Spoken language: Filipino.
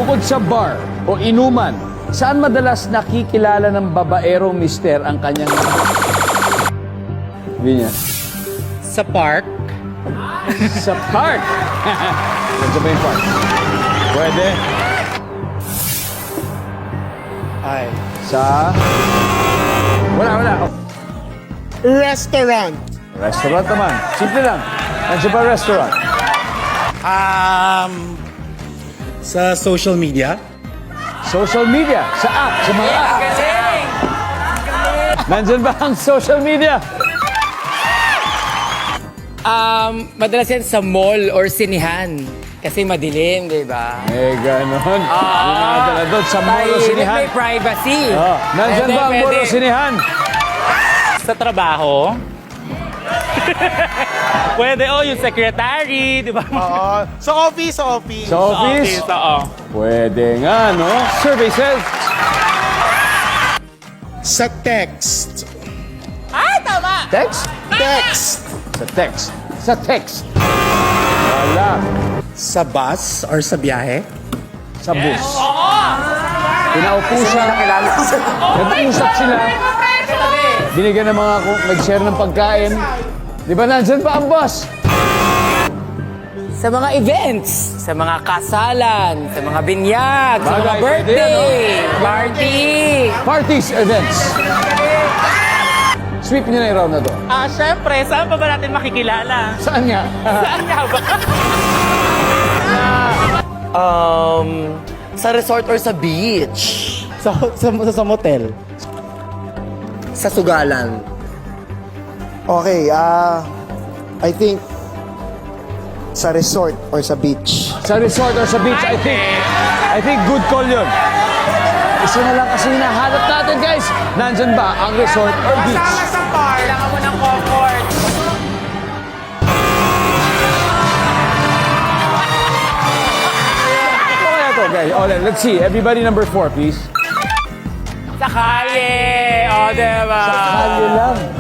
Bukod sa bar o inuman, saan madalas nakikilala ng babaerong mister ang kanyang... Hindi niya. Sa park. Sa park. Saan ba yung park? Pwede. Ay. Sa... Wala. Oh. Restaurant. Restaurant naman. Simple lang. Nandiyan ba restaurant? Sa social media. Social media. Sa app. Sa mga app. Nandiyan ba ang social media? Madalas yan sa mall or sinihan. Kasi madilim, di ba? Eh, ganon. Yung mga dala doon sa mall o sinihan. May privacy. Oh, nandiyan ba ang mall o sinihan? Sa trabaho. Pwede, yung secretary, di ba? Oo. Sa office. Sa office? Oo. Pwede nga, no? Survey says... Sa text. Text? Text. Sa text. Sa text. Wala. Sa bus or sa biyahe. Sa bus. Pinaupo siya. Nag-usap sila. Binigyan ng mga nag-share ng pagkain. Di ba nandyan pa ang boss? Sa mga events, sa mga kasalan, sa mga binyag, sa mga Bagay, birthday, pwede, party. Parties, events. Sweep niyo na yung round na to. Syempre, saan pa ba natin makikilala? Saan nga? Saan nga ba? Sa resort or sa beach? Sa motel. Sa sugalan? Okay, I think sa resort or sa beach. Sa resort or sa beach, I think good call yun. Isa na lang kasi hinahanap natin, guys. Nandyan ba ang resort or beach? Kailangan mo ng comfort. Kaya to, guys. Let's see. Everybody number 4, please. Sa kalye. O, diba? Kalye lang.